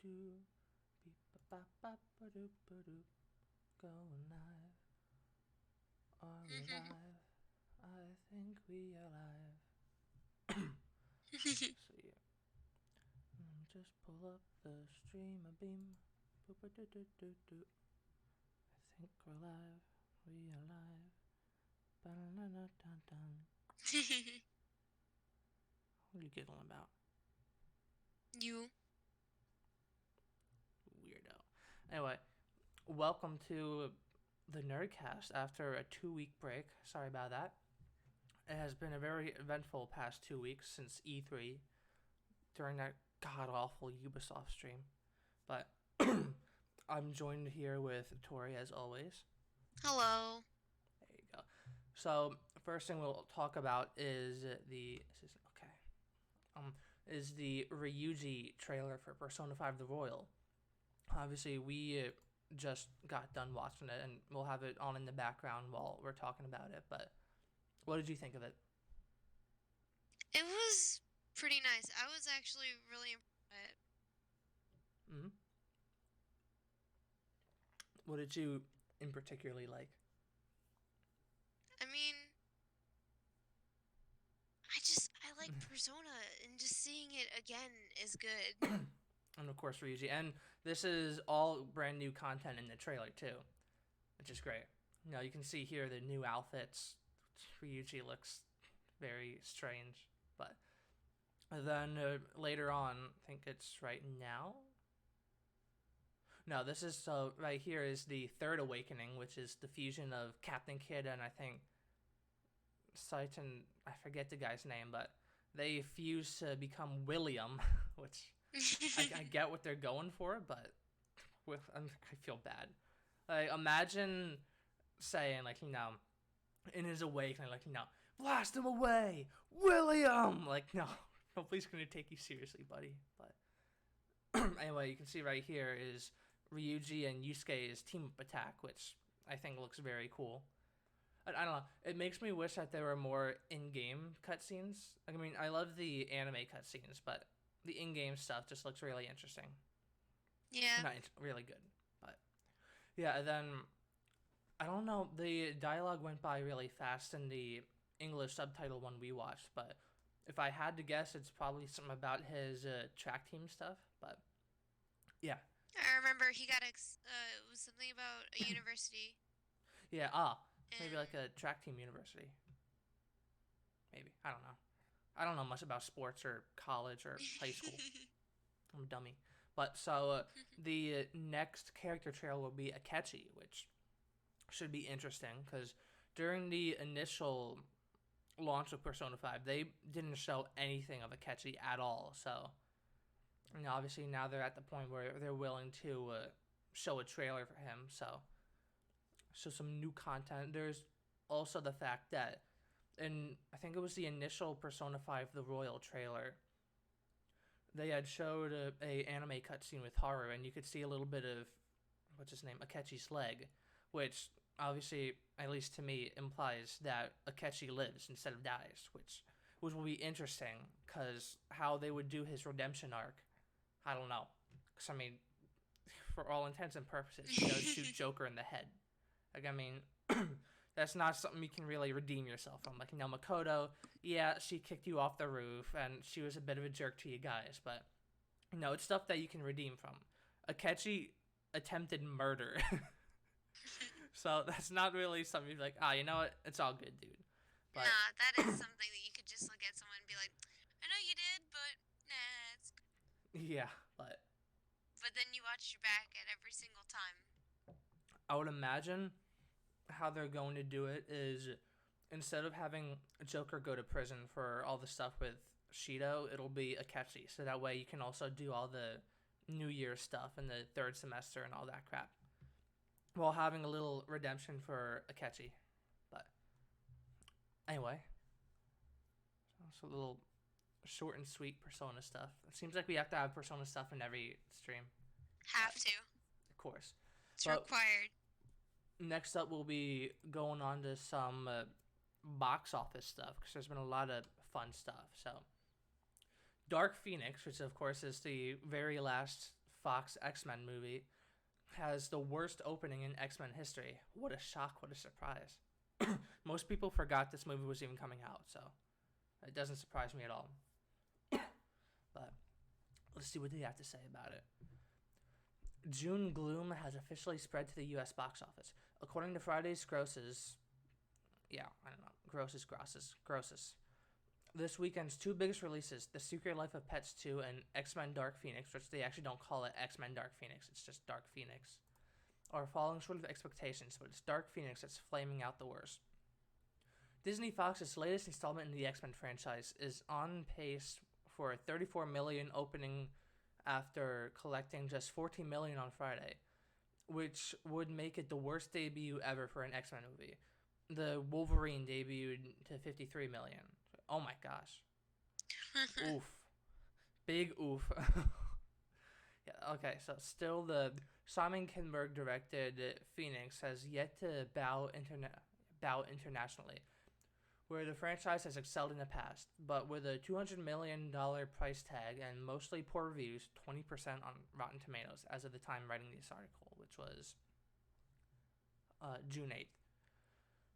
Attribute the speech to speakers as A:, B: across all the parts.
A: do. Beep ba ba ba doop ba doop. Going live. Are we live? I think we are live. So yeah. Just pull up the stream a beam. Boop a doo doo doo doo. I think we're live. We are live. Ba-da-da-da-dun. What are you giggling about?
B: You.
A: Weirdo. Anyway, welcome to the Nerdcast after a 2-week break. Sorry about that. It has been a very eventful past 2 weeks since E3 during that god awful Ubisoft stream. But I'm joined here with Tori as always.
B: Hello.
A: There you go. So first thing we'll talk about is is the RYUJI trailer for Persona 5 The Royal. Obviously, we just got done watching it, and we'll have it on in the background while we're talking about it. But what did you think of it?
B: It was pretty nice. I was actually really impressed by it.
A: Hmm. What did you in particularly like?
B: I mean, I like Persona, and just seeing it again is good.
A: And of course, Ryuji. And this is all brand new content in the trailer too, which is great. You can see here the new outfits. Ryuji looks very strange, but then later on, I think it's right now. No, this is right here is the third awakening, which is the fusion of Captain Kid and I think Saitan. I forget the guy's name, but they fuse to become William, which I get what they're going for, but I feel bad. Like imagine saying in his awakening blast him away, William. Nobody's gonna take you seriously, buddy. But anyway, you can see right here is Ryuji and Yusuke's team up attack, which I think looks very cool. I don't know. It makes me wish that there were more in-game cutscenes. I mean, I love the anime cutscenes, but the in-game stuff just looks really interesting.
B: Yeah.
A: Not really good, but yeah. And then I don't know. The dialogue went by really fast in the English subtitle one we watched, but if I had to guess, it's probably something about his track team stuff. But yeah,
B: I remember he got it was something about a university,
A: yeah. Maybe like
B: and
A: a track team university. Maybe I don't know. I don't know much about sports or college or high school. I'm a dummy. But so the next character trail will be Akechi, which should be interesting because during the initial launch of Persona 5, they didn't show anything of Akechi at all. So, obviously now they're at the point where they're willing to show a trailer for him. So some new content. There's also the fact that I think it was the initial Persona 5 The Royal trailer, they had showed a anime cutscene with Haru, and you could see a little bit of what's his name, Akechi's leg, which obviously, at least to me, implies that Akechi lives instead of dies, which will be interesting because how they would do his redemption arc, I don't know. Because I mean, for all intents and purposes, he does shoot Joker in the head. Like I mean, that's not something you can really redeem yourself from. Like, Makoto, yeah, she kicked you off the roof, and she was a bit of a jerk to you guys, but, it's stuff that you can redeem from. Akechi attempted murder. So that's not really something you're like, you know what, it's all good, dude. But,
B: nah, that is something that you could just look at someone and be like, I know you did, but nah, it's good.
A: yeah, but
B: But then you watch your back at every single time.
A: I would imagine how they're going to do it is instead of having Joker go to prison for all the stuff with Shido, it'll be Akechi. So that way you can also do all the New Year stuff in the third semester and all that crap, while having a little redemption for Akechi. But anyway, it's a little short and sweet Persona stuff. It seems like we have to have Persona stuff in every stream.
B: Have
A: But,
B: to.
A: of course.
B: It's
A: But
B: required.
A: next up, we'll be going on to some box office stuff because there's been a lot of fun stuff. So, Dark Phoenix, which of course is the very last Fox X-Men movie has the worst opening in X-Men history. What a shock, what a surprise. Most people forgot this movie was even coming out, so it doesn't surprise me at all. But let's see what they have to say about it. June gloom has officially spread to the U.S. box office. According to Friday's grosses, grosses. This weekend's two biggest releases, The Secret Life of Pets 2 and X-Men Dark Phoenix, which they actually don't call it X-Men Dark Phoenix, it's just Dark Phoenix, are falling short of expectations, but it's Dark Phoenix that's flaming out the worst. Disney Fox's latest installment in the X-Men franchise is on pace for a $34 million opening after collecting just $14 million on Friday, which would make it the worst debut ever for an X-Men movie. The Wolverine debuted to $53 million. Oh my gosh. Oof. Big oof. Yeah, okay, so still the Simon Kinberg directed Phoenix has yet to bow internationally, where the franchise has excelled in the past, but with a $200 million price tag and mostly poor reviews, 20% on Rotten Tomatoes as of the time writing this article, which was June 8th.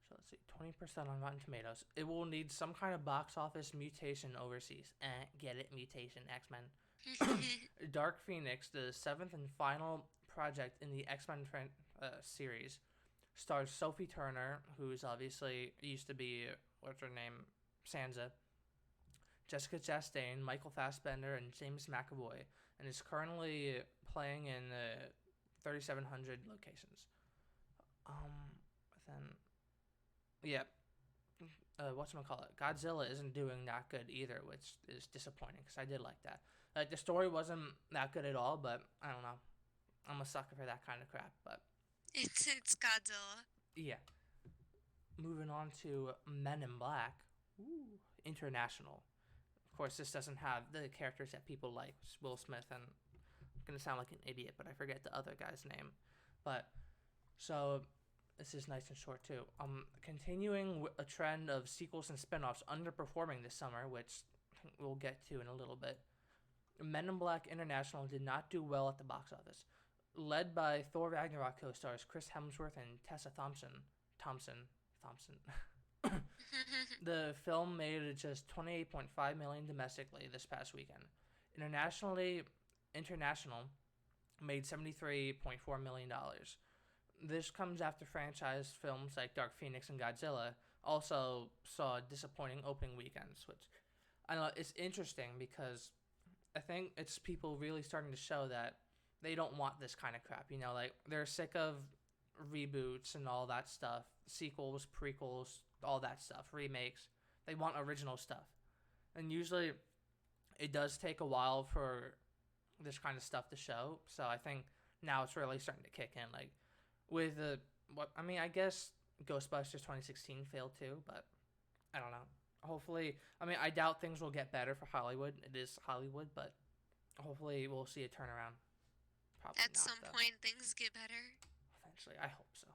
A: So let's see, 20% on Rotten Tomatoes. It will need some kind of box office mutation overseas. Get it? Mutation, X-Men. Dark Phoenix, the seventh and final project in the X-Men series, stars Sophie Turner, who's obviously used to be, what's her name, Sansa, Jessica Chastain, Michael Fassbender, and James McAvoy, and is currently playing in 3,700 locations. Whatchamacallit, Godzilla isn't doing that good either, which is disappointing, because I did like that. Like, the story wasn't that good at all, but I don't know. I'm a sucker for that kind of crap, but...
B: It's Godzilla.
A: Yeah. Moving on to Men in Black. Ooh, international. Of course, this doesn't have the characters that people like. Will Smith and... I'm going to sound like an idiot, but I forget the other guy's name. But, so... This is nice and short, too. Continuing a trend of sequels and spin-offs underperforming this summer, which we'll get to in a little bit. Men in Black International did not do well at the box office. Led by Thor Ragnarok co-stars Chris Hemsworth and Tessa Thompson. The film made just $28.5 million domestically this past weekend. International made $73.4 million. This comes after franchise films like Dark Phoenix and Godzilla also saw disappointing opening weekends, which, I don't know, it's interesting because I think it's people really starting to show that they don't want this kind of crap, you know, like, they're sick of reboots and all that stuff, sequels, prequels, all that stuff, remakes. They want original stuff. And usually it does take a while for this kind of stuff to show, so I think now it's really starting to kick in, like, with I guess Ghostbusters 2016 failed too, but I don't know. Hopefully, I doubt things will get better for Hollywood. It is Hollywood, but hopefully we'll see a turnaround. Probably
B: At some point, things get better.
A: Eventually, I hope so.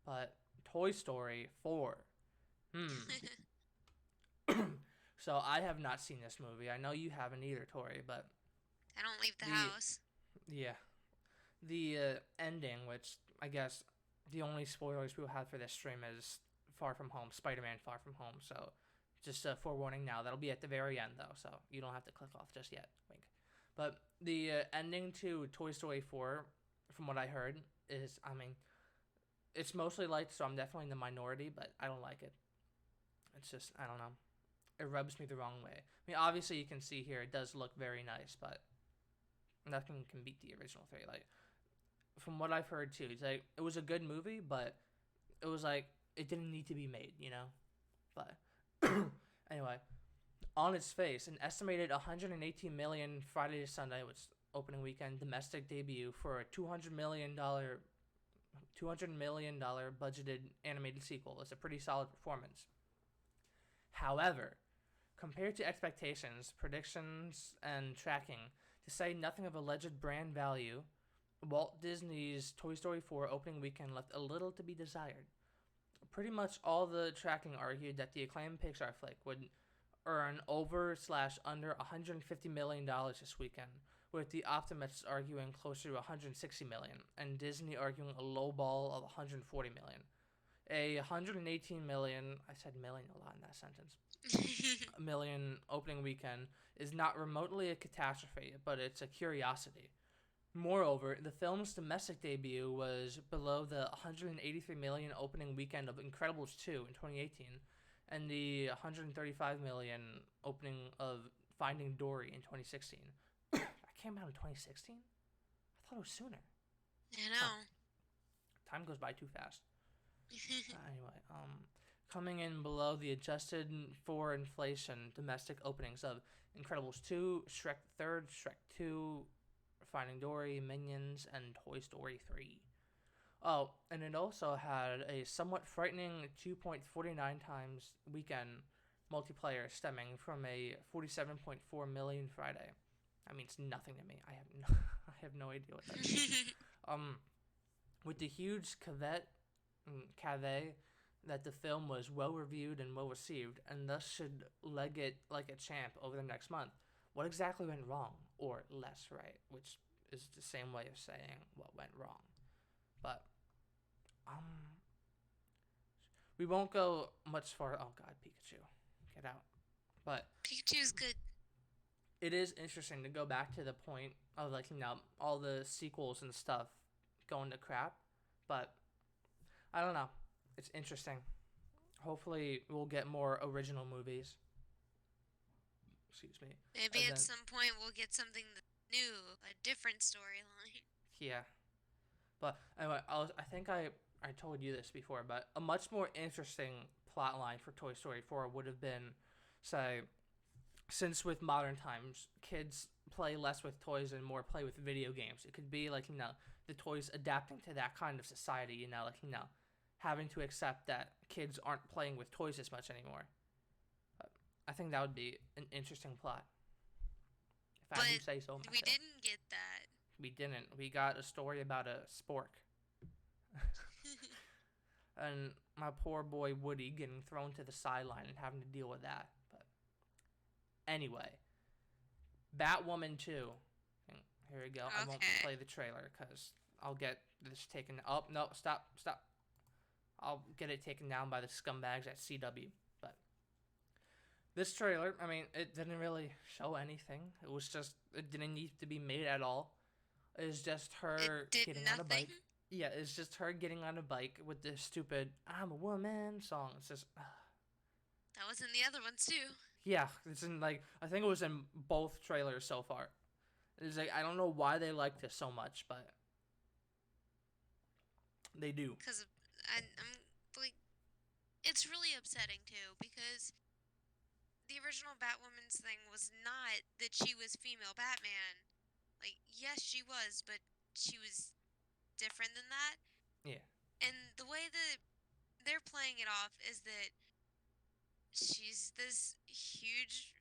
A: But Toy Story 4. So I have not seen this movie. I know you haven't either, Tori, but...
B: I don't leave the house.
A: Yeah. The ending, which I guess the only spoilers we'll have for this stream is Far From Home, Spider-Man Far From Home. So just a forewarning now. That'll be at the very end, though, so you don't have to click off just yet. Wink. But the ending to Toy Story 4, from what I heard, is, it's mostly liked, so I'm definitely in the minority, but I don't like it. It's just, I don't know. It rubs me the wrong way. Obviously you can see here it does look very nice, but nothing can beat the original 3. Like, from what I've heard too, it's like it was a good movie, but it was like it didn't need to be made, you know. But anyway, on its face, an estimated $118 million Friday to Sunday, which opening weekend domestic debut for a $200 million budgeted animated sequel is a pretty solid performance. However, compared to expectations, predictions, and tracking, to say nothing of alleged brand value, Walt Disney's Toy Story 4 opening weekend left a little to be desired. Pretty much all the tracking argued that the acclaimed Pixar flick would earn over/under $150 million this weekend, with the optimists arguing closer to 160 million and Disney arguing a low ball of 140 million. A 118 million, I said million a lot in that sentence, million opening weekend is not remotely a catastrophe, but it's a curiosity. Moreover, the film's domestic debut was below the 183 million opening weekend of Incredibles 2 in 2018 and the 135 million opening of Finding Dory in 2016. That came out in 2016? I thought it was sooner.
B: I know.
A: Time goes by too fast. Anyway, coming in below the adjusted for inflation domestic openings of Incredibles 2, Shrek 3rd, Shrek 2, Finding Dory, Minions, and Toy Story 3. Oh, and it also had a somewhat frightening 2.49 times weekend multiplayer stemming from a 47.4 million Friday. That means nothing to me. I have no idea what that means. With the huge caveat that the film was well reviewed and well received, and thus should leg it like a champ over the next month. What exactly went wrong, or less right, which is the same way of saying what went wrong. But we won't go much far. Oh God, Pikachu, get out! But
B: Pikachu's good.
A: It is interesting to go back to the point of all the sequels and stuff going to crap, but I don't know. It's interesting. Hopefully, we'll get more original movies. Excuse me.
B: Maybe at some point we'll get something new, a different storyline.
A: Yeah. But anyway, I think I told you this before, but a much more interesting plot line for Toy Story 4 would have been, say, since with modern times, kids play less with toys and more play with video games. It could be the toys adapting to that kind of society, having to accept that kids aren't playing with toys as much anymore. I think that would be an interesting plot. If I do say so myself.
B: We didn't get that.
A: We didn't. We got a story about a spork. And my poor boy Woody getting thrown to the sideline and having to deal with that. But anyway, Batwoman 2. Here we go. Okay. I won't play the trailer because I'll get this taken. Oh, no, stop. I'll get it taken down by the scumbags at CW. But this trailer, it didn't really show anything. It didn't need to be made at all. It's just her getting on a bike. Yeah, it's just her getting on a bike with this stupid "I'm a woman" song. It's just.
B: That was in the other ones too.
A: Yeah, it's in I think it was in both trailers so far. It's I don't know why they liked it so much, but they do.
B: Because I'm it's really upsetting too, because the original Batwoman's thing was not that she was female Batman. Yes, she was, but she was different than that.
A: Yeah.
B: And the way that they're playing it off is that she's this huge,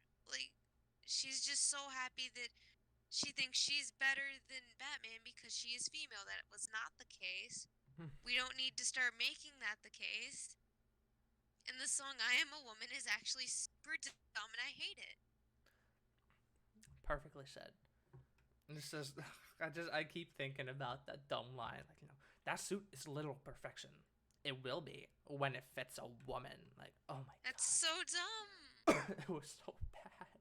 B: she's just so happy that she thinks she's better than Batman because she is female. That was not the case. We don't need to start making that the case. And the song "I Am a Woman" is actually super dumb, and I hate it.
A: Perfectly said. This is, I keep thinking about that dumb line. That suit is literal perfection. It will be when it fits a woman. Oh my God.
B: That's so dumb.
A: It was so bad.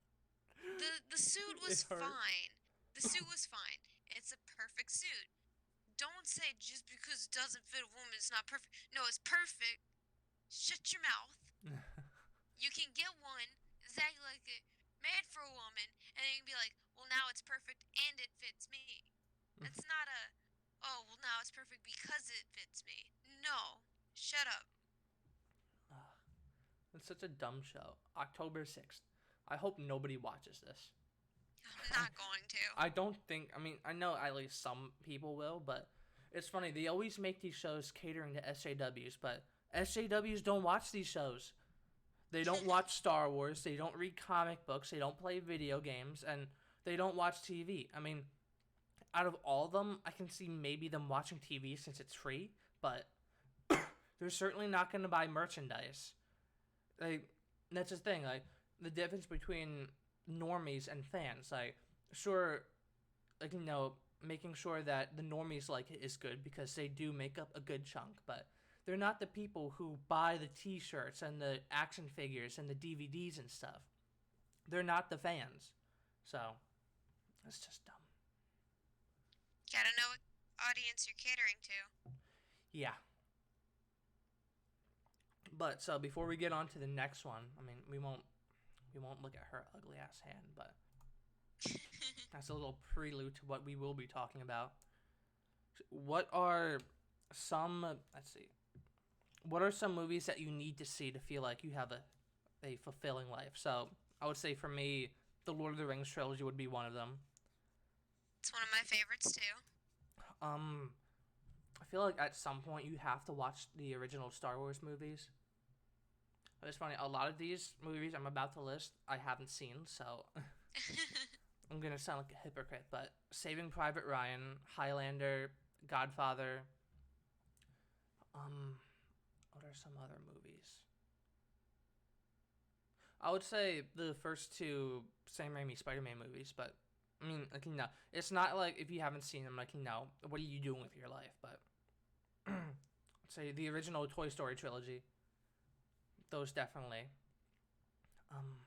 B: The suit was fine. The suit was fine. It's a perfect suit. Don't say just because it doesn't fit a woman, it's not perfect. No, it's perfect. Shut your mouth. You can get one exactly like it, made for a woman, and then you can be like, well, now it's perfect and it fits me. That's not well, now it's perfect because it fits me. No. Shut up.
A: It's such a dumb show. October 6th. I hope nobody watches this.
B: I'm not going to.
A: I don't think, I know at least some people will, but it's funny. They always make these shows catering to SJWs, but SJWs don't watch these shows. They don't watch Star Wars. They don't read comic books. They don't play video games, and they don't watch TV. Out of all of them, I can see maybe them watching TV since it's free, but they're certainly not going to buy merchandise. That's the thing. The difference between normies and fans. Sure, like, making sure that the normies like it is good because they do make up a good chunk, but they're not the people who buy the T-shirts and the action figures and the DVDs and stuff. They're not the fans, so it's just dumb.
B: Gotta know what audience you're catering to.
A: Yeah. But so before we get on to the next one, I mean, we won't look at her ugly ass hand, but that's a little prelude to what we will be talking about. What are some let's see. What are some movies that you need to see to feel like you have a fulfilling life? So, I would say for me, the Lord of the Rings trilogy would be one of them.
B: It's one of my favorites too.
A: Um I feel like at some point you have to watch the original Star Wars movies. It's funny, a lot of these movies I'm about to list I haven't seen, so I'm gonna sound like a hypocrite, but Saving Private Ryan, Highlander, Godfather, what are some other movies? I would say the first two Sam Raimi Spider-Man movies, but I mean, like, it's not like if you haven't seen them, like, what are you doing with your life? But I'd say the original Toy Story trilogy, those definitely. Um,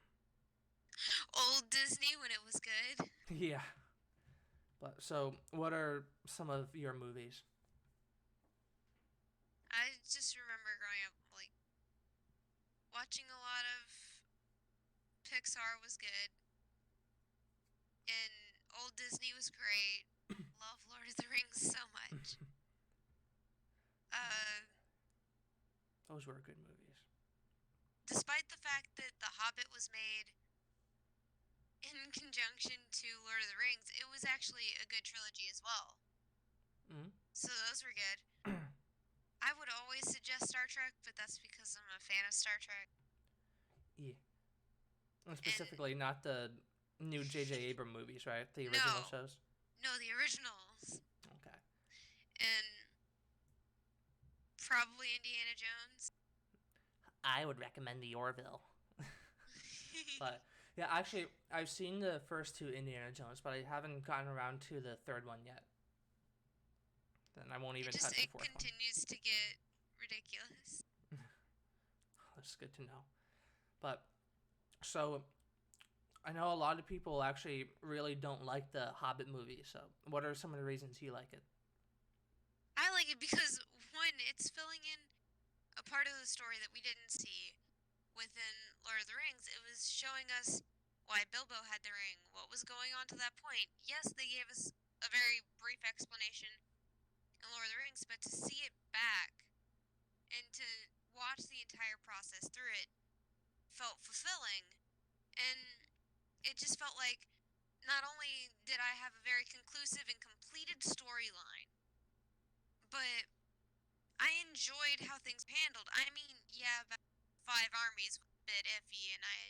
B: Old Disney when it was good.
A: yeah. But so, what are some of your movies?
B: I just remember growing up, like, watching a lot of Pixar was good, and Old Disney was great. Love Lord of the Rings so much. Uh,
A: Those were good movies.
B: Despite the fact that The Hobbit was made in conjunction to Lord of the Rings, it was actually a good trilogy as well.
A: Mm-hmm.
B: So those were good. I would always suggest Star Trek, but that's because I'm a fan of Star Trek.
A: Yeah. And specifically, not the new J.J. Abrams movies, right? The original shows?
B: No, the originals.
A: Okay.
B: And probably Indiana Jones.
A: I would recommend the Orville. But, yeah, actually, I've seen the first two Indiana Jones, but I haven't gotten around to the third one yet. Then I won't even touch the fourth one.
B: It continues to get ridiculous.
A: That's good to know. But, so, I know a lot of people actually really don't like the Hobbit movie, so what are some of the reasons you like it?
B: I like it because, one, it's filling in a part of the story that we didn't see within Lord of the Rings. It was showing us why Bilbo had the ring, what was going on to that point. Yes, they gave us a very brief explanation in Lord of the Rings, but to see it back and to watch the entire process through it felt fulfilling. And it just felt like not only did I have a very conclusive and completed storyline, but I enjoyed how things were handled. I mean, yeah, Five Armies was a bit iffy, and I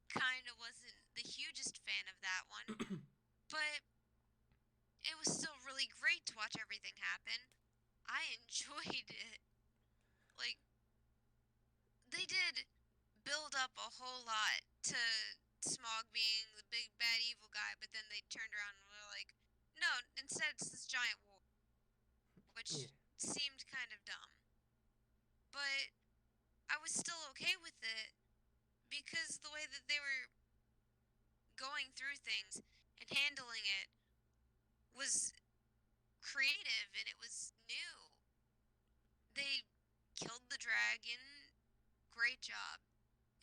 B: kind of wasn't the hugest fan of that one, but it was still really great to watch everything happen. I enjoyed it. Like, they did build up a whole lot to Smog being the big bad evil guy, but then they turned around and were like, no, instead it's this giant war, which seemed kind of dumb. But I was still okay with it because the way that they were going through things and handling it was creative and it was new. They killed the dragon, great job.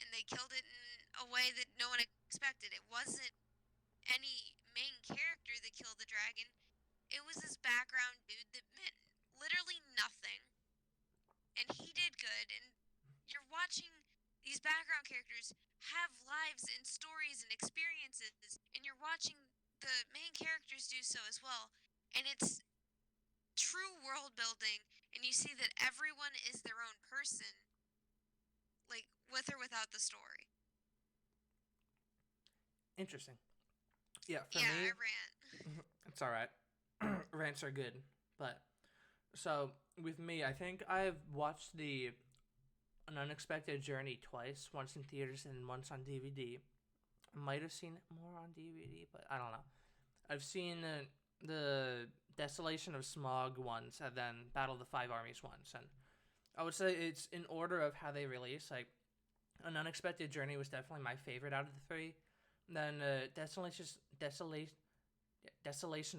B: And they killed it in a way that no one expected. It wasn't any main character that killed the dragon. It was this background dude that meant literally nothing. And he did good. And you're watching these background characters have lives and stories and experiences. And you're watching the main characters do so as well. And it's true world building. And you see that everyone is their own person, like, with or without the story.
A: Interesting. Yeah, for
B: me...
A: me...
B: I ran.
A: It's alright. Rants are good. But, so, with me, I think I've watched An Unexpected Journey twice. Once in theaters and once on DVD. I might have seen it more on DVD, but I don't know. I've seen the Desolation of Smog once, and then Battle of the Five Armies once, and I would say it's in order of how they release. Like, An Unexpected Journey was definitely my favorite out of the three. Then Desolation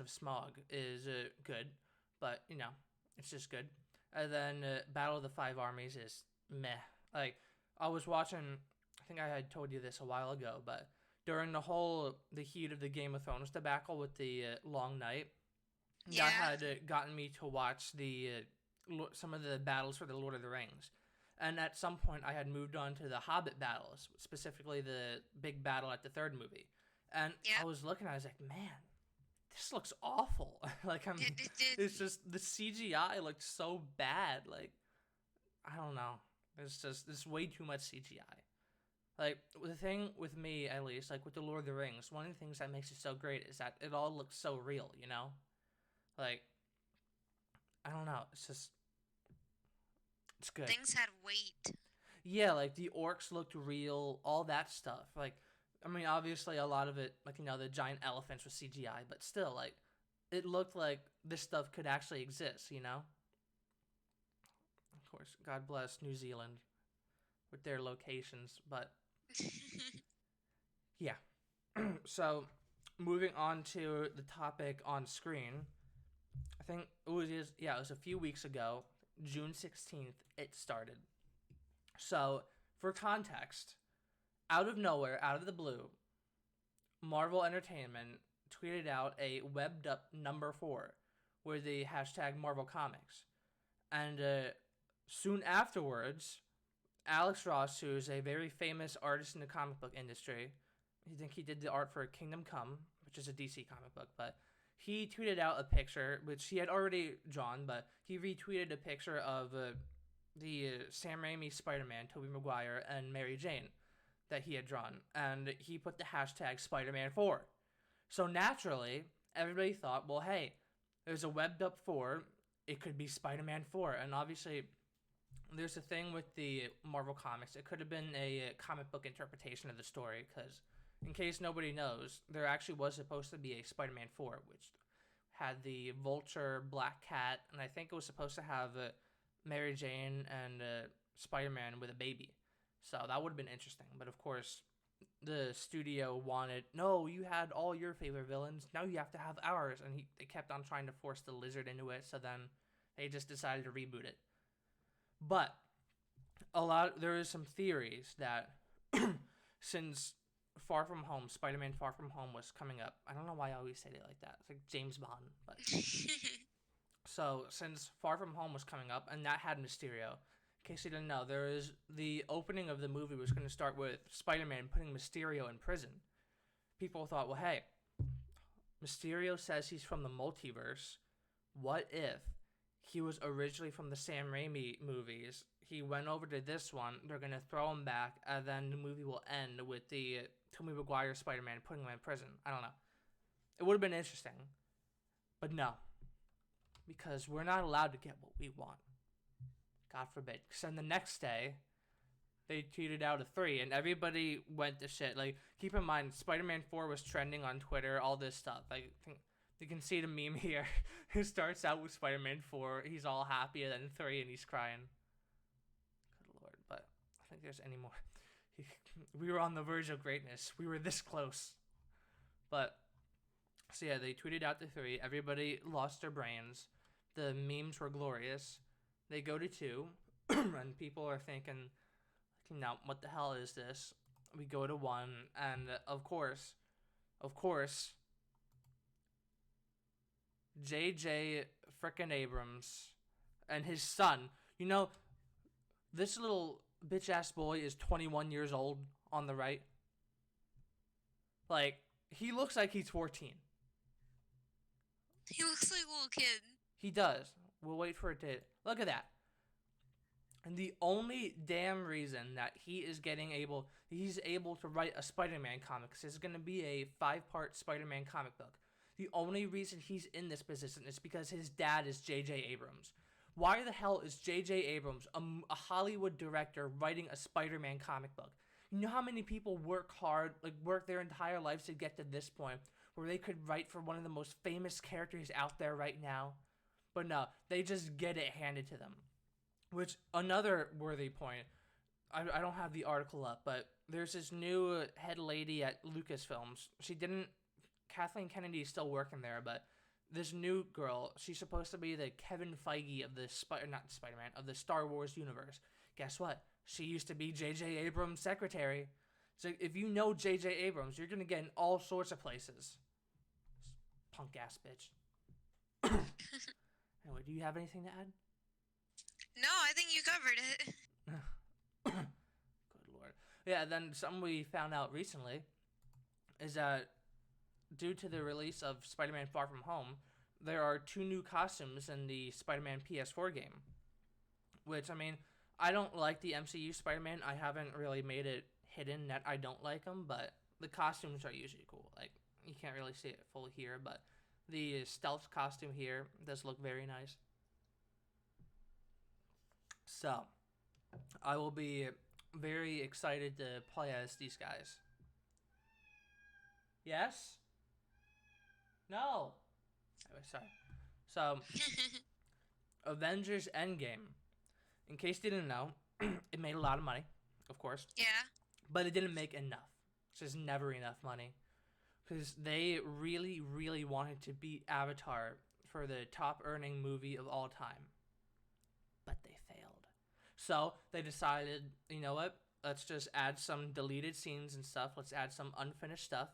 A: of Smog is good, but it's just good. And then Battle of the Five Armies is meh. Like, I was watching, I think I had told you this a while ago, but during the heat of the Game of Thrones debacle with the Long Night,
B: Yeah.
A: that had gotten me to watch some of the battles for the Lord of the Rings. And at some point, I had moved on to the Hobbit battles, specifically the big battle at the third movie. And
B: Yeah.
A: I was looking, I was like, man, this looks awful. Like,
B: It did.
A: it's just the CGI looked so bad. Like, I don't know. There's way too much CGI. Like, the thing with me, at least, like with the Lord of the Rings, one of the things that makes it so great is that it all looks so real. Like, I don't know. It's good.
B: Things had weight.
A: Yeah, like the orcs looked real, all that stuff. Like, I mean, obviously a lot of it, like, the giant elephants was CGI, but still, like, it looked like this stuff could actually exist. Of course, God bless New Zealand with their locations, but yeah. So, moving on to the topic on screen, I think it was a few weeks ago, June 16th, it started. So, for context, out of nowhere, out of the blue, Marvel Entertainment tweeted out a webbed up number 4 with the hashtag Marvel Comics. And soon afterwards, Alex Ross, who is a very famous artist in the comic book industry, I think he did the art for Kingdom Come, which is a DC comic book, but he tweeted out a picture, which he had already drawn, but he retweeted a picture of the Sam Raimi Spider-Man, Tobey Maguire, and Mary Jane that he had drawn, and he put the hashtag Spider-Man 4. So naturally, everybody thought, well, hey, there's a webbed up 4, it could be Spider-Man 4, and obviously there's a thing with the Marvel Comics. It could have been a comic book interpretation of the story, because in case nobody knows, there actually was supposed to be a Spider-Man 4, which had the Vulture, Black Cat, and I think it was supposed to have Mary Jane and Spider-Man with a baby. So that would have been interesting. But of course, the studio wanted, no, you had all your favorite villains. Now you have to have ours. And they kept on trying to force the Lizard into it. So then they just decided to reboot it. But there is some theories that since Far From Home, Spider-Man Far From Home was coming up. I don't know why I always say it like that. It's like James Bond. But so since Far From Home was coming up, and that had Mysterio, in case you didn't know, the opening of the movie was going to start with Spider-Man putting Mysterio in prison. People thought, well, hey, Mysterio says he's from the multiverse. What if he was originally from the Sam Raimi movies? He went over to this one. They're going to throw him back, and then the movie will end with the Tobey Maguire Spider-Man putting him in prison. I don't know. It would have been interesting. But no. Because we're not allowed to get what we want. God forbid. Because then the next day, they tweeted out a 3, and everybody went to shit. Like, keep in mind, Spider-Man 4 was trending on Twitter, all this stuff. Like, you can see the meme here. It starts out with Spider-Man 4. He's all happy, and then 3, and he's crying. Good Lord. But I think there's any more. We were on the verge of greatness. We were this close. But, so yeah, they tweeted out the 3. Everybody lost their brains. The memes were glorious. They go to 2, and people are thinking, now, what the hell is this? We go to 1, and of course, J.J. frickin' Abrams and his son. This little bitch-ass boy is 21 years old on the right. Like, he looks like he's 14.
B: He looks like a little kid.
A: He does. We'll wait for it to... Look at that. And the only damn reason that he's able to write a Spider-Man comic, because it's going to be a 5-part Spider-Man comic book. The only reason he's in this position is because his dad is J.J. Abrams. Why the hell is J.J. Abrams, a Hollywood director, writing a Spider-Man comic book? You know how many people work hard, like work their entire lives to get to this point, where they could write for one of the most famous characters out there right now. But no, they just get it handed to them. Which, another worthy point, I don't have the article up, but there's this new head lady at Lucasfilms. Kathleen Kennedy is still working there, but this new girl, she's supposed to be the Kevin Feige of the of the Star Wars universe. Guess what? She used to be J.J. Abrams' secretary. So if you know J.J. Abrams, you're gonna get in all sorts of places. Punk ass bitch. Anyway, do you have anything to add?
B: No, I think you covered it.
A: Good lord. Yeah, then something we found out recently is that due to the release of Spider-Man Far From Home, there are 2 new costumes in the Spider-Man PS4 game. Which, I mean, I don't like the MCU Spider-Man. I haven't really made it hidden that I don't like them, but the costumes are usually cool. Like, you can't really see it full here, but the stealth costume here does look very nice. So, I will be very excited to play as these guys. Yes? No. Anyway, sorry. So, Avengers Endgame. In case you didn't know, it made a lot of money, of course.
B: Yeah.
A: But it didn't make enough. It's just never enough money. Because they really, really wanted to beat Avatar for the top earning movie of all time. But they failed. So they decided, you know what? Let's just add some deleted scenes and stuff. Let's add some unfinished stuff.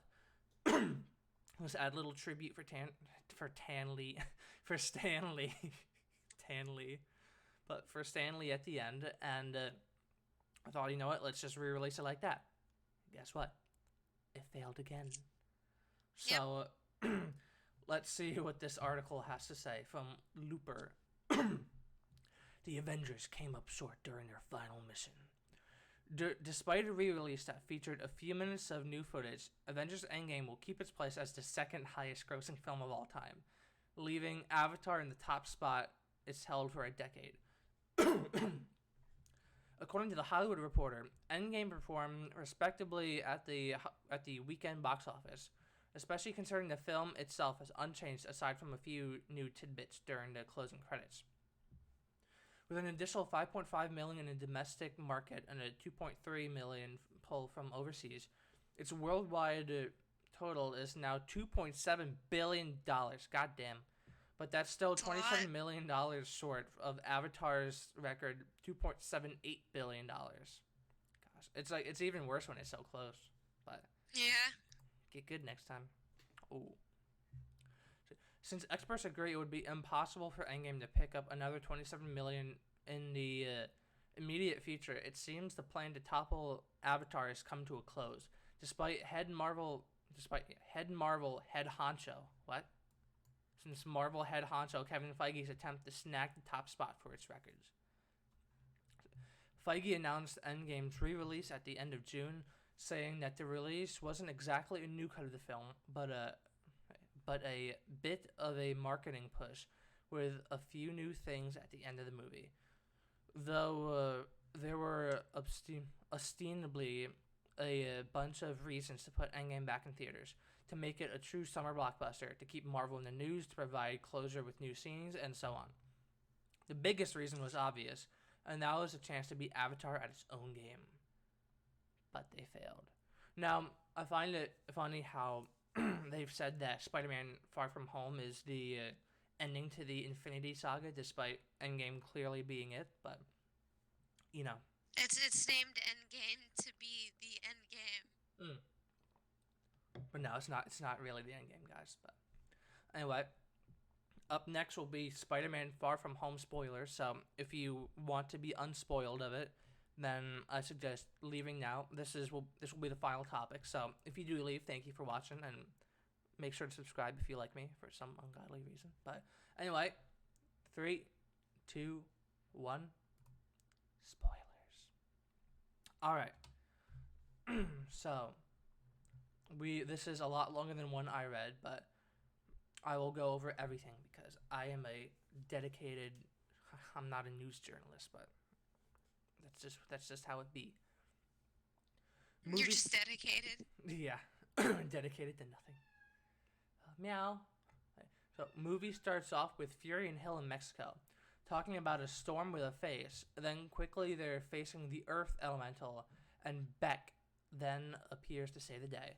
A: Let's add a little tribute for Stanley. But for Stanley at the end. And I thought, you know what? Let's just re-release it like that. Guess what? It failed again. So, let's see what this article has to say from Looper. The Avengers came up short during their final mission. Despite a re-release that featured a few minutes of new footage, Avengers Endgame will keep its place as the second highest grossing film of all time, leaving Avatar in the top spot it's held for a decade. According to The Hollywood Reporter, Endgame performed respectably at the weekend box office, especially considering the film itself is unchanged aside from a few new tidbits during the closing credits. With an additional $5.5 million in the domestic market and a $2.3 million pull from overseas, its worldwide total is now $2.7 billion. Goddamn. But that's still $27 million short of Avatar's record $2.78 billion. Gosh, it's even worse when it's so close. But
B: yeah,
A: get good next time. Ooh. Since experts agree it would be impossible for Endgame to pick up another $27 million in the immediate future, it seems the plan to topple Avatar has come to a close. Despite head Marvel head honcho. What? Since Marvel head honcho Kevin Feige's attempt to snag the top spot for its records. Feige announced Endgame's re-release at the end of June, saying that the release wasn't exactly a new cut of the film, but a bit of a marketing push with a few new things at the end of the movie. Though there were ostensibly a bunch of reasons to put Endgame back in theaters, to make it a true summer blockbuster, to keep Marvel in the news, to provide closure with new scenes, and so on. The biggest reason was obvious, and that was a chance to beat Avatar at its own game. But they failed. Now, I find it funny how they've said that Spider-Man Far From Home is the ending to the Infinity Saga, despite Endgame clearly being it, but, you know.
B: It's named Endgame to be the Endgame.
A: But no, it's not really the Endgame, guys. But anyway, up next will be Spider-Man Far From Home spoilers, so if you want to be unspoiled of it, then I suggest leaving now. This will be the final topic, so if you do leave, thank you for watching, and make sure to subscribe if you like me for some ungodly reason. But anyway, 3, 2, 1, spoilers. Alright. So, this is a lot longer than one I read, but I will go over everything because I am a dedicated, I'm not a news journalist, but that's just how it be.
B: You're just dedicated.
A: Yeah, dedicated to nothing. Meow. So, movie starts off with Fury and Hill in Mexico, talking about a storm with a face. Then quickly they're facing the Earth Elemental, and Beck then appears to save the day.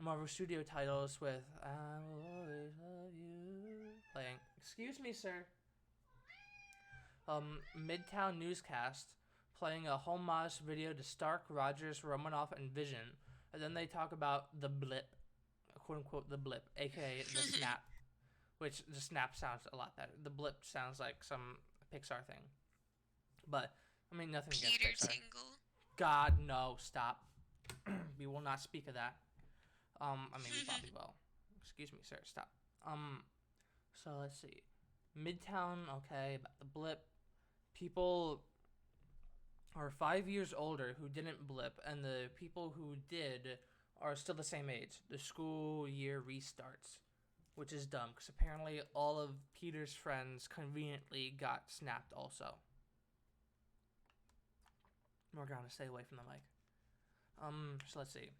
A: Marvel Studio titles with "I Will Always Love You" playing. Excuse me, sir. Midtown Newscast playing a homage video to Stark, Rogers, Romanoff, and Vision. And then they talk about the blip, quote unquote the blip, aka the snap, which the snap sounds a lot better. The blip sounds like some Pixar thing. But, I mean, nothing against
B: Peter
A: Pixar.
B: Tingle.
A: God, no, stop. We will not speak of that. I mean, we probably will. Excuse me, sir, stop. So let's see. Midtown, okay, about the blip. People are 5 years older who didn't blip, and the people who did are still the same age. The school year restarts, which is dumb, because apparently all of Peter's friends conveniently got snapped also. We're gonna stay away from the mic. So let's see.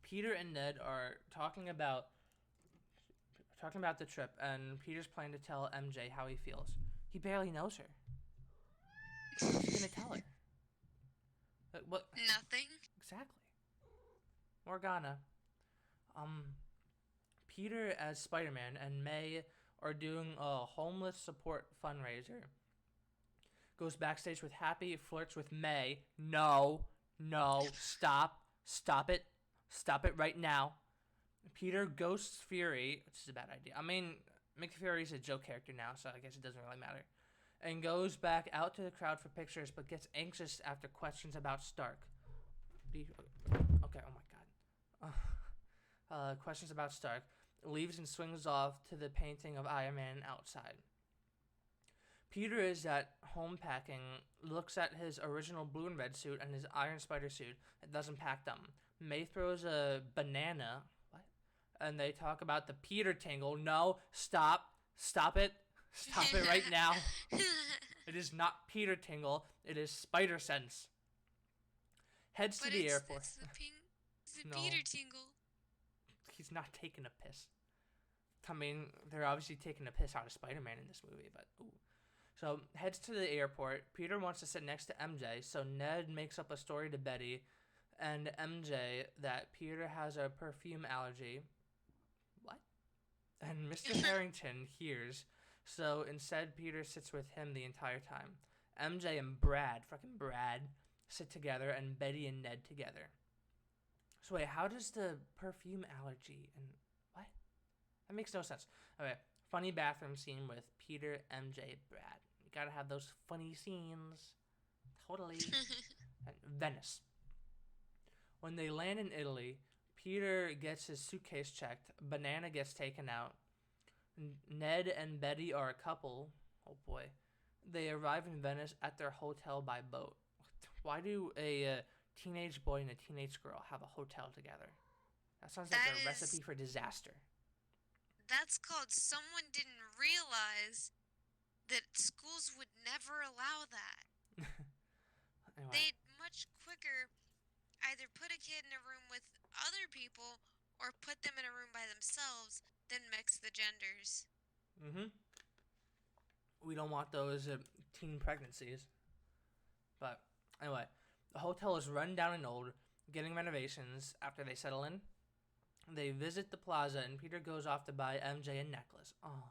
A: Peter and Ned are talking about the trip, and Peter's planning to tell MJ how he feels. He barely knows her. What's he gonna tell her? What?
B: Nothing.
A: Exactly. Morgana. Peter as Spider-Man and May are doing a homeless support fundraiser. Goes backstage with Happy, flirts with May. No, stop it right now. Peter ghosts Fury, which is a bad idea. I mean, Mick Fury's a joke character now, so I guess it doesn't really matter. And goes back out to the crowd for pictures, but gets anxious after questions about Stark. Okay, oh my god. Questions about Stark. Leaves and swings off to the painting of Iron Man outside. Peter is at home packing, looks at his original blue and red suit and his Iron Spider suit, and doesn't pack them. May throws a banana. What? And they talk about the Peter tingle. No, stop it. Stop it right now. It is not Peter tingle. It is Spider sense. Heads to the airport.
B: It's the Peter tingle.
A: He's not taking a piss. I mean, they're obviously taking a piss out of Spider-Man in this movie, but ooh. So, heads to the airport. Peter wants to sit next to MJ, so Ned makes up a story to Betty and MJ that Peter has a perfume allergy. What? And Mr. Harrington hears, so instead Peter sits with him the entire time. MJ and Brad, sit together, and Betty and Ned together. So wait, how does the perfume allergy and what? That makes no sense. Okay, funny bathroom scene with Peter, MJ, Brad. You gotta have those funny scenes. Totally. And Venice. When they land in Italy, Peter gets his suitcase checked. Banana gets taken out. Ned and Betty are a couple. Oh boy. They arrive in Venice at their hotel by boat. Why do a teenage boy and a teenage girl have a hotel together? That sounds like a recipe for disaster.
B: That's called someone didn't realize that schools would never allow that.
A: Anyway.
B: They'd much quicker either put a kid in a room with other people or put them in a room by themselves than mix the genders.
A: We don't want those teen pregnancies. But anyway, the hotel is run down and old, getting renovations after they settle in. They visit the plaza, and Peter goes off to buy MJ a necklace. Oh,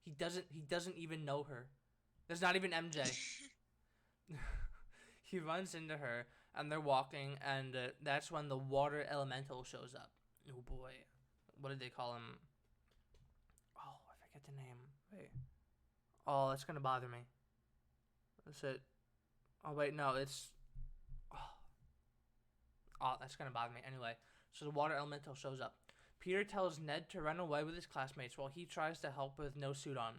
A: he doesn't even know her. There's not even MJ. He runs into her, and they're walking, and that's when the water elemental shows up. Oh boy, what did they call him? Oh, I forget the name. Wait. Oh, that's gonna bother me. That's it. Oh wait, no, it's. Oh, that's gonna bother me. Anyway, so the water elemental shows up. Peter tells Ned to run away with his classmates while he tries to help with no suit on.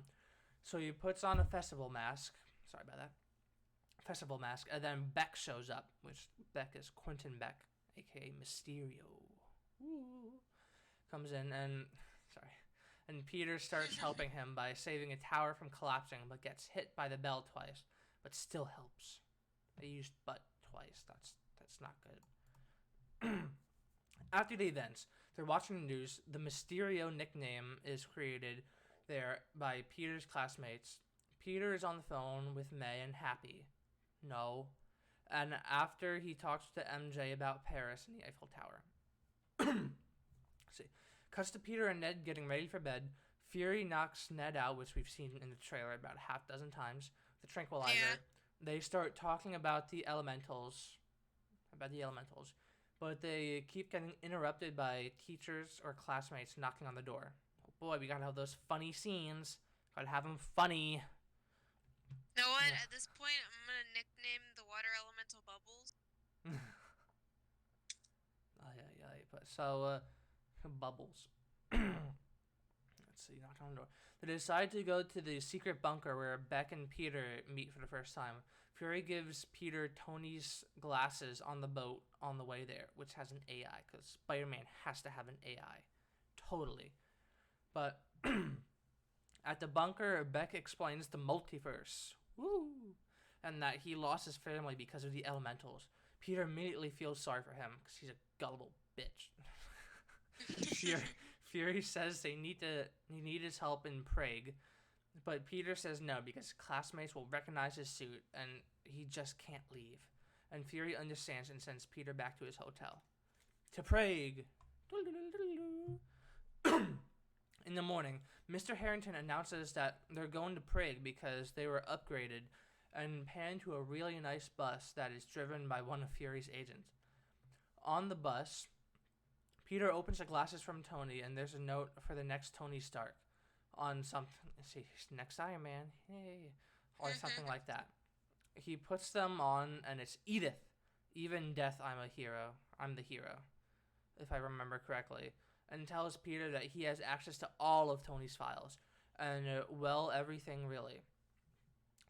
A: So he puts on a festival mask. Sorry about that. Festival mask, and then Beck shows up, which Beck is Quentin Beck, aka Mysterio. Ooh. Comes in and Peter starts helping him by saving a tower from collapsing, but gets hit by the bell twice, but still helps. They used "but" twice. That's not good. After the events, They're watching the news. The Mysterio nickname is created there by Peter's classmates. Peter is on the phone with May and Happy. No. And after he talks to MJ about Paris and the Eiffel Tower. See. Cuts to Peter and Ned getting ready for bed. Fury knocks Ned out, which we've seen in the trailer about a half dozen times. The tranquilizer.
B: Yeah.
A: They start talking about the elementals. But they keep getting interrupted by teachers or classmates knocking on the door. Oh boy, we gotta have those funny scenes. Gotta have them funny.
B: You know what?
A: Yeah.
B: At this point, I'm gonna nickname the water elemental Bubbles.
A: But so, Bubbles. Let's see, knock on the door. They decide to go to the secret bunker where Beck and Peter meet for the first time. Fury gives Peter Tony's glasses on the boat on the way there, which has an AI, because Spider-Man has to have an AI. Totally. But at the bunker, Beck explains the multiverse. Woo! And that he lost his family because of the elementals. Peter immediately feels sorry for him, because he's a gullible bitch. Fury says they need his help in Prague, but Peter says no because classmates will recognize his suit and he just can't leave. And Fury understands and sends Peter back to his hotel. To Prague. In the morning, Mr. Harrington announces that they're going to Prague because they were upgraded and pan to a really nice bus that is driven by one of Fury's agents. On the bus, Peter opens the glasses from Tony, and there's a note for the next Tony Stark on something. Let's see, next Iron Man, hey, or something like that. He puts them on, and it's Edith. Even death, I'm a hero. I'm the hero, if I remember correctly, and tells Peter that he has access to all of Tony's files, and everything really.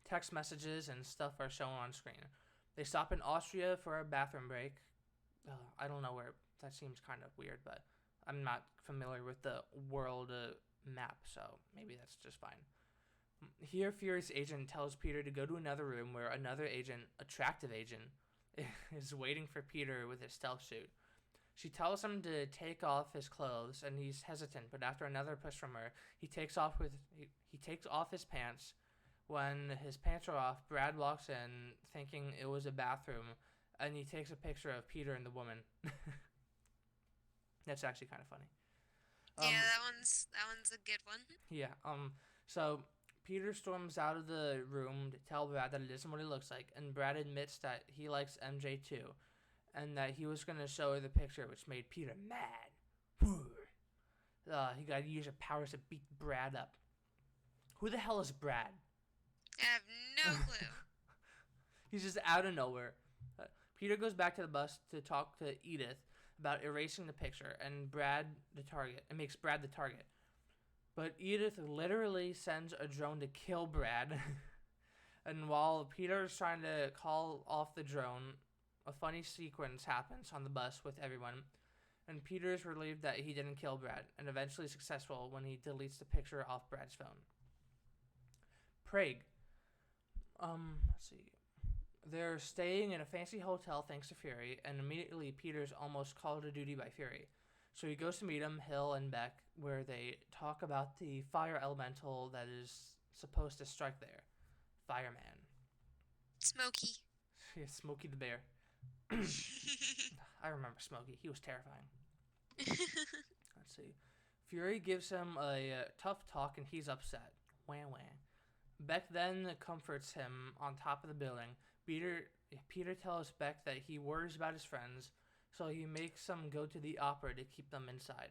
A: Text messages and stuff are shown on screen. They stop in Austria for a bathroom break. I don't know where. That seems kind of weird, but I'm not familiar with the world map, so maybe that's just fine. Here, Fury's agent tells Peter to go to another room where another agent, attractive agent, is waiting for Peter with his stealth suit. She tells him to take off his clothes, and he's hesitant, but after another push from her, he takes off his pants. When his pants are off, Brad walks in, thinking it was a bathroom, and he takes a picture of Peter and the woman. That's actually kind of funny.
B: Yeah, that one's a good one.
A: Yeah. So Peter storms out of the room to tell Brad that it isn't what he looks like, and Brad admits that he likes MJ too, and that he was gonna show her the picture, which made Peter mad. He got to use her powers to beat Brad up. Who the hell is Brad?
B: I have no clue.
A: He's just out of nowhere. Peter goes back to the bus to talk to Edith about erasing the picture, and makes Brad the target. But Edith literally sends a drone to kill Brad. And while Peter's trying to call off the drone, a funny sequence happens on the bus with everyone, and Peter is relieved that he didn't kill Brad, and eventually successful when he deletes the picture off Brad's phone. Prague. Let's see. They're staying in a fancy hotel thanks to Fury, and immediately Peter's almost called to duty by Fury. So he goes to meet him, Hill and Beck, where they talk about the fire elemental that is supposed to strike there. Fireman.
B: Smokey.
A: Yeah, Smokey the Bear. I remember Smokey. He was terrifying. Let's see. Fury gives him a tough talk, and he's upset. Wah wah. Beck then comforts him on top of the building. Peter tells Beck that he worries about his friends, so he makes them go to the opera to keep them inside.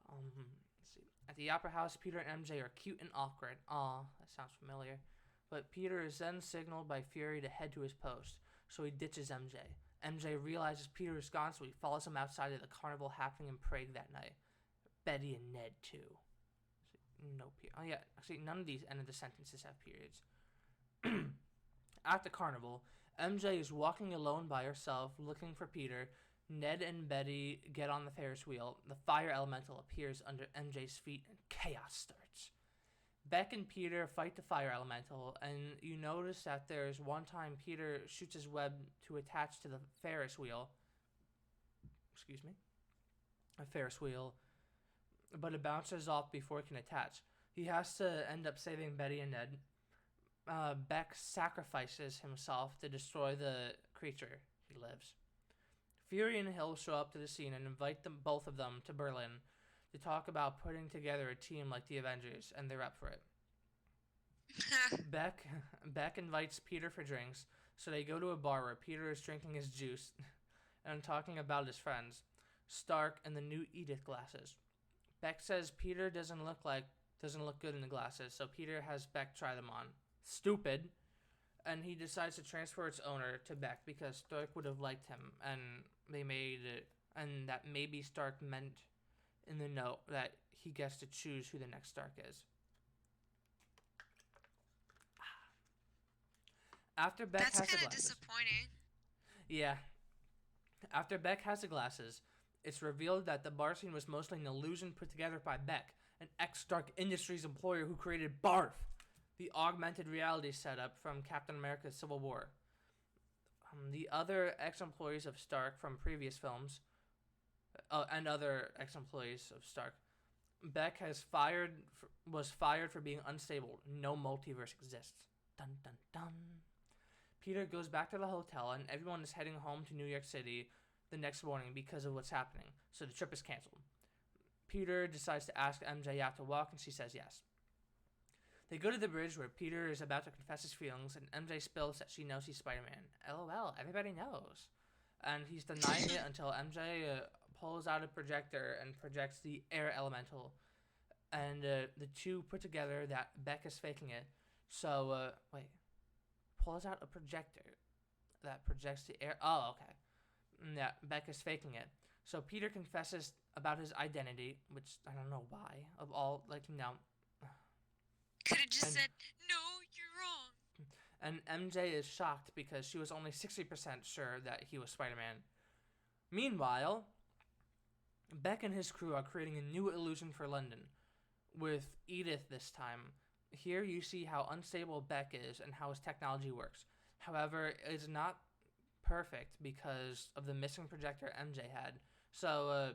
A: Let's see. At the opera house, Peter and MJ are cute and awkward. Aw, that sounds familiar. But Peter is then signaled by Fury to head to his post, so he ditches MJ. MJ realizes Peter is gone, so he follows him outside of the carnival happening in Prague that night. Betty and Ned, too. No period. Oh, yeah. Actually, none of these end of the sentences have periods. At the carnival, MJ is walking alone by herself, looking for Peter. Ned and Betty get on the Ferris wheel. The fire elemental appears under MJ's feet, and chaos starts. Beck and Peter fight the fire elemental, and you notice that there's one time Peter shoots his web to attach to the Ferris wheel. Excuse me. a Ferris wheel, but it bounces off before it can attach. He has to end up saving Betty and Ned. Beck sacrifices himself to destroy the creature he lives. Fury and Hill show up to the scene and invite both of them to Berlin to talk about putting together a team like the Avengers, and they're up for it. Beck invites Peter for drinks, so they go to a bar where Peter is drinking his juice and talking about his friends, Stark and the new Edith glasses. Beck says Peter doesn't look good in the glasses, so Peter has Beck try them on. Stupid. And he decides to transfer its owner to Beck because Stark would have liked him, and they made it, and that maybe Stark meant in the note that he gets to choose who the next Stark is. After Beck has the glasses. That's kind of
B: disappointing.
A: Yeah. After Beck has the glasses, it's revealed that the bar scene was mostly an illusion put together by Beck, an ex-Stark Industries employer who created BARF, the augmented reality setup from Captain America's Civil War. The other ex-employees of Stark from previous films, and other ex-employees of Stark, Beck was fired for being unstable. No multiverse exists. Dun dun dun. Peter goes back to the hotel, and everyone is heading home to New York City the next morning because of what's happening, so the trip is canceled. Peter decides to ask MJ out to walk, and she says yes. They go to the bridge where Peter is about to confess his feelings, and MJ spills that she knows he's Spider-Man. LOL, everybody knows. And he's denying it until MJ pulls out a projector and projects the air elemental, and the two put together that Beck is faking it. So, pulls out a projector that projects the air. Oh, okay. Yeah, Beck is faking it. So Peter confesses about his identity, which I don't know why. Of all, no.
B: Could have just said, no, you're wrong.
A: And MJ is shocked because she was only 60% sure that he was Spider-Man. Meanwhile, Beck and his crew are creating a new illusion for London, with Edith this time. Here you see how unstable Beck is and how his technology works. However, it's not perfect because of the missing projector MJ had. So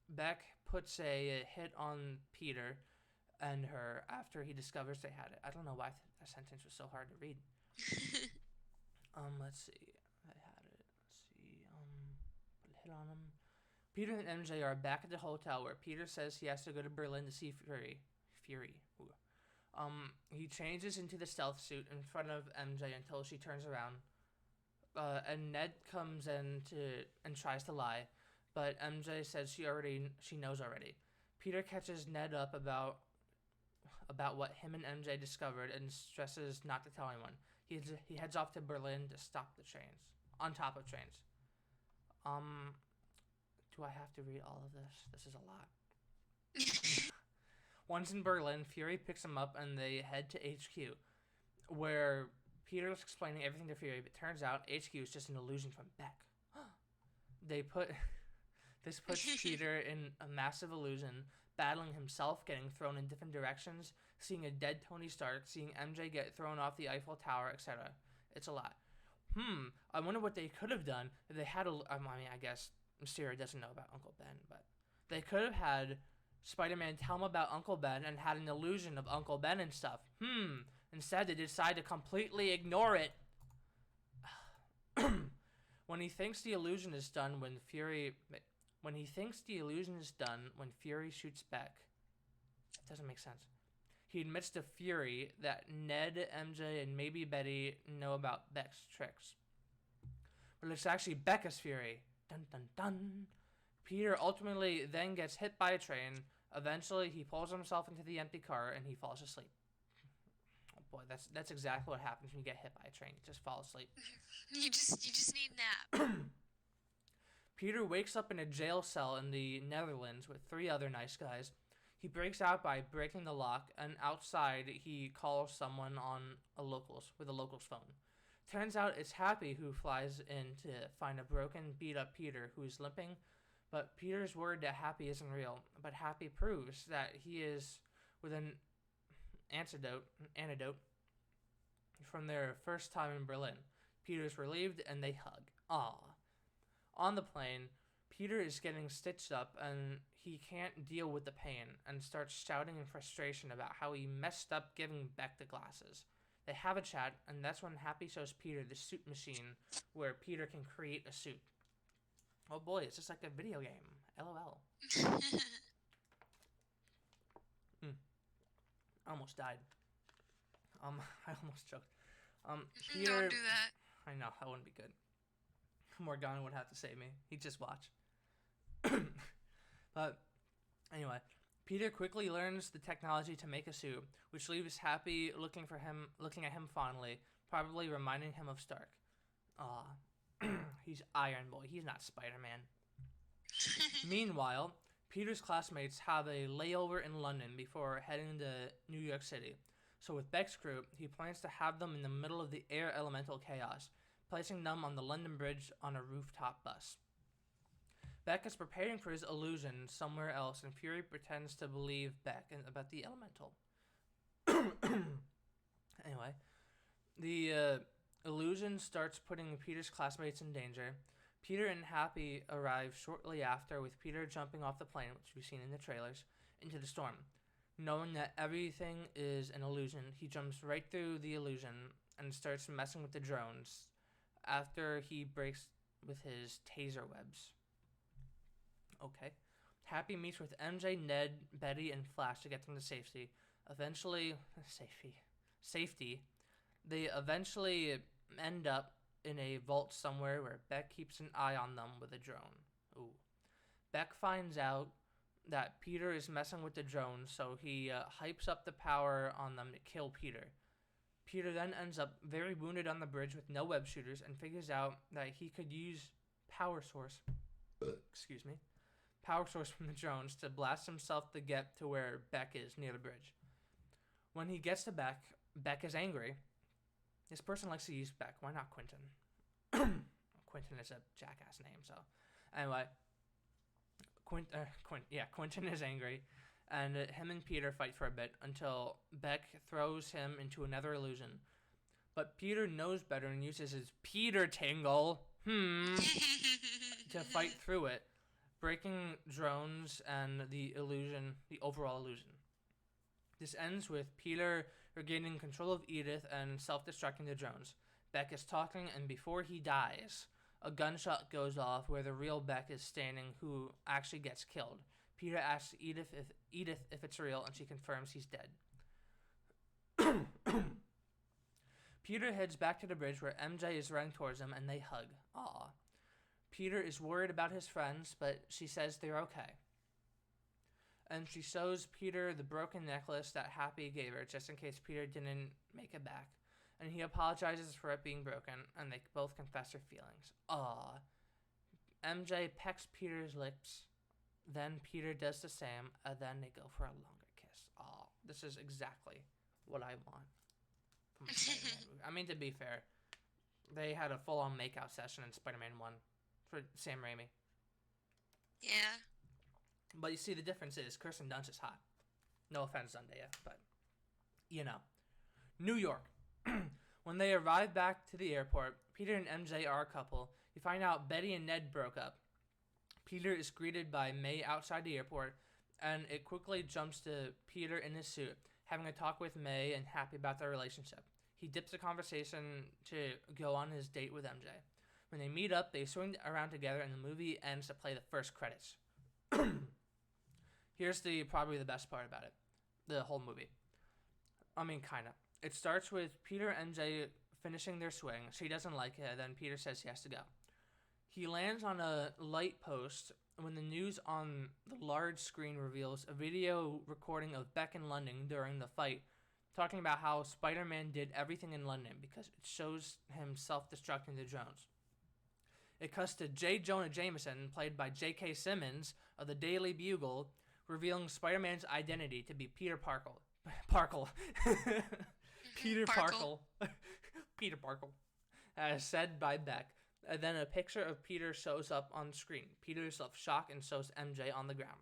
A: Beck puts a hit on Peter and her after he discovers they had it. I don't know why that sentence was so hard to read. Let's see. I had it. Let's see. Put a hit on him. Peter and MJ are back at the hotel where Peter says he has to go to Berlin to see Fury. Ooh. He changes into the stealth suit in front of MJ until she turns around. And Ned comes in and tries to lie, but MJ says she knows already. Peter catches Ned up about what him and MJ discovered and stresses not to tell anyone. He heads off to Berlin to stop the trains, on top of trains. Do I have to read all of this? This is a lot. Once in Berlin, Fury picks him up and they head to HQ, where Peter's explaining everything to Fury, but turns out HQ is just an illusion from Beck. This puts Peter in a massive illusion, battling himself, getting thrown in different directions, seeing a dead Tony Stark, seeing MJ get thrown off the Eiffel Tower, etc. It's a lot. I wonder what they could have done if they had I guess Mysterio doesn't know about Uncle Ben, but they could have had Spider-Man tell him about Uncle Ben and had an illusion of Uncle Ben and stuff. Instead, they decide to completely ignore it. When he thinks the illusion is done, when Fury shoots Beck, it doesn't make sense. He admits to Fury that Ned, MJ, and maybe Betty know about Beck's tricks. But it's actually Beck as Fury. Dun dun dun. Peter ultimately then gets hit by a train. Eventually, he pulls himself into the empty car and he falls asleep. Oh boy, that's exactly what happens when you get hit by a train. You just fall asleep.
B: You just need a nap.
A: Peter wakes up in a jail cell in the Netherlands with 3 other nice guys. He breaks out by breaking the lock, and outside he calls someone on with a local's phone. Turns out it's Happy who flies in to find a broken, beat-up Peter who's limping, but Peter's worried that Happy isn't real. But Happy proves that he is with an antidote from their first time in Berlin. Peter's relieved and they hug. Aww. On the plane, Peter is getting stitched up and he can't deal with the pain and starts shouting in frustration about how he messed up giving Beck the glasses. They have a chat, and that's when Happy shows Peter the suit machine where Peter can create a suit. Oh boy, it's just like a video game. LOL. I almost died. I almost choked. Peter.
B: Don't do that.
A: I know, that wouldn't be good. Morgana would have to save me. He'd just watch. But anyway, Peter quickly learns the technology to make a suit, which leaves Happy looking at him fondly, probably reminding him of Stark. He's Iron Boy. He's not Spider-Man. Meanwhile, Peter's classmates have a layover in London before heading to New York City. So with Beck's crew, he plans to have them in the middle of the air elemental chaos, placing them on the London Bridge on a rooftop bus. Beck is preparing for his illusion somewhere else, and Fury pretends to believe Beck about the elemental. Anyway, the illusion starts putting Peter's classmates in danger. Peter and Happy arrive shortly after, with Peter jumping off the plane, which we've seen in the trailers, into the storm. Knowing that everything is an illusion, he jumps right through the illusion and starts messing with the drones after he breaks with his taser webs. Okay. Happy meets with MJ, Ned, Betty, and Flash to get them to safety. Safety. They eventually end up in a vault somewhere where Beck keeps an eye on them with a drone. Ooh. Beck finds out that Peter is messing with the drones, so he hypes up the power on them to kill Peter. Peter then ends up very wounded on the bridge with no web shooters and figures out that he could use power source from the drones to blast himself to get to where Beck is near the bridge. When he gets to Beck, Beck is angry. This person likes to use Beck. Why not Quentin? Quentin is a jackass name, so anyway. Quentin is angry, and him and Peter fight for a bit until Beck throws him into another illusion. But Peter knows better and uses his Peter Tingle to fight through it, breaking drones and the overall illusion. This ends with Peter regaining control of Edith and self-destructing the drones. Beck is talking, and before he dies, a gunshot goes off where the real Beck is standing, who actually gets killed. Peter asks Edith if it's real, and she confirms he's dead. Peter heads back to the bridge where MJ is running towards him, and they hug. Aww. Peter is worried about his friends, but she says they're okay. And she shows Peter the broken necklace that Happy gave her, just in case Peter didn't make it back. And he apologizes for it being broken, and they both confess their feelings. Aww. MJ pecks Peter's lips, then Peter does the same, and then they go for a longer kiss. Aww. This is exactly what I want from a Spider-Man movie. I mean, to be fair, they had a full-on makeout session in Spider-Man 1 for Sam Raimi.
B: Yeah.
A: But you see, the difference is Kirsten Dunst is hot. No offense, Zendaya, but, you know. New York. When they arrive back to the airport, Peter and MJ are a couple. You find out Betty and Ned broke up. Peter is greeted by May outside the airport, and it quickly jumps to Peter in his suit, having a talk with May and Happy about their relationship. He dips the conversation to go on his date with MJ. When they meet up, they swing around together, and the movie ends to play the first credits. Here's probably the best part about it. The whole movie. I mean, kind of. It starts with Peter and MJ finishing their swing. She doesn't like it, then Peter says he has to go. He lands on a light post when the news on the large screen reveals a video recording of Beck in London during the fight, talking about how Spider-Man did everything in London because it shows him self-destructing the drones. It cuts to J. Jonah Jameson, played by J.K. Simmons of the Daily Bugle, revealing Spider-Man's identity to be Peter Parkle. Peter Parkle. Peter Parkle. As said by Beck. And then a picture of Peter shows up on screen. Peter is left shocked, and so is MJ on the ground.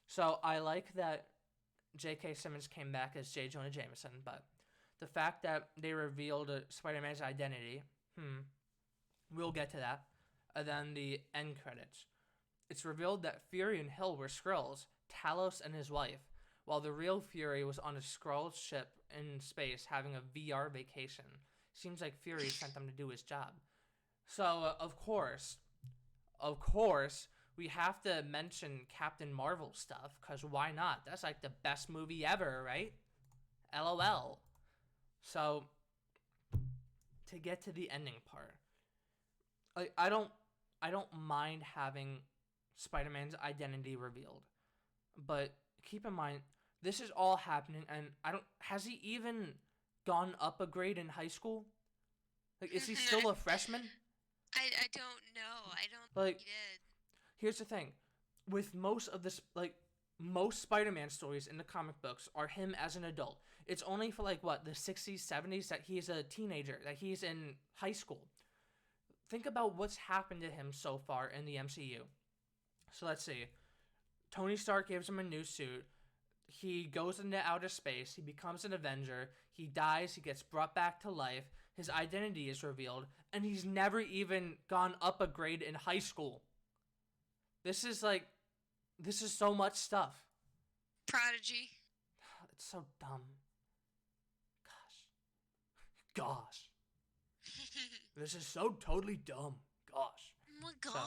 A: So I like that J.K. Simmons came back as J. Jonah Jameson, but the fact that they revealed Spider-Man's identity, we'll get to that. And then the end credits. It's revealed that Fury and Hill were Skrulls, Talos and his wife, while the real Fury was on a Skrull ship in space having a VR vacation. Seems like Fury sent them to do his job. So, of course, we have to mention Captain Marvel stuff, because why not? That's like the best movie ever, right? LOL. So, to get to the ending part, like I don't mind having Spider-Man's identity revealed, but keep in mind this is all happening, and I don't. Has he even gone up a grade in high school? Like, is he still a freshman?
B: I don't know. I don't think
A: Like,
B: he did.
A: here's the thing, with most of this, like most Spider-Man stories in the comic books are him as an adult. It's only for like what the 60s, 70s that he's a teenager, that he's in high school. Think about what's happened to him so far in the MCU. So let's see. Tony Stark gives him a new suit. He goes into outer space. He becomes an Avenger. He dies. He gets brought back to life. His identity is revealed. And he's never even gone up a grade in high school. This is so much stuff.
B: Prodigy.
A: It's so dumb. Gosh. This is so totally dumb. Gosh.
B: Oh my god.
A: So,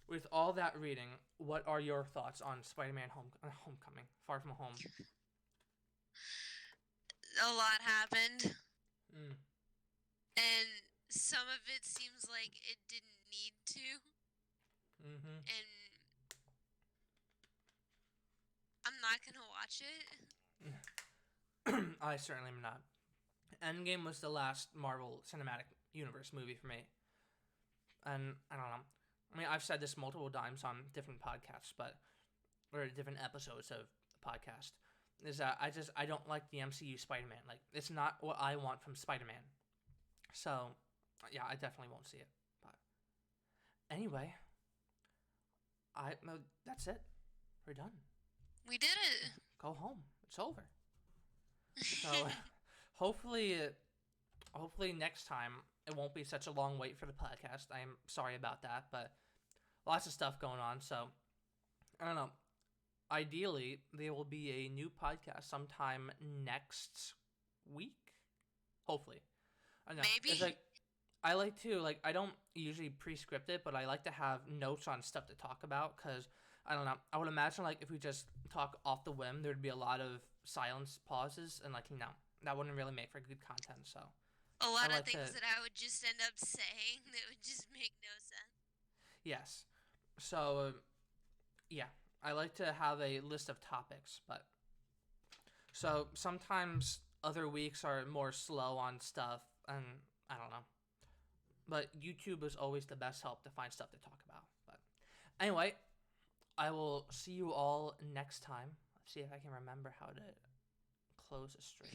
A: with all that reading, what are your thoughts on Spider-Man Homecoming, Far From Home?
B: A lot happened.
A: Mm.
B: And some of it seems like it didn't need to.
A: Mm-hmm.
B: And I'm not gonna watch it.
A: I certainly am not. Endgame was the last Marvel Cinematic Universe movie for me. And I don't know. I mean, I've said this multiple times on different podcasts, or different episodes of the podcast, is that I don't like the MCU Spider-Man. Like, it's not what I want from Spider-Man. So, yeah, I definitely won't see it. But anyway, that's it. We're done.
B: We did it.
A: Go home. It's over. So, hopefully next time it won't be such a long wait for the podcast. I am sorry about that, but lots of stuff going on. So, I don't know. Ideally, there will be a new podcast sometime next week. Hopefully. I know.
B: Maybe.
A: It's like, I like to, like, I don't usually pre-script it, but I like to have notes on stuff to talk about, because, I don't know, I would imagine, like, if we just talk off the whim, there'd be a lot of silence, pauses, and, like, that wouldn't really make for good content, so.
B: A lot of things that I would just end up saying that would just make no sense.
A: Yes. So, yeah. I like to have a list of topics, but. So, sometimes other weeks are more slow on stuff, and I don't know. But YouTube is always the best help to find stuff to talk about. But anyway, I will see you all next time. Let's see if I can remember how to close a stream.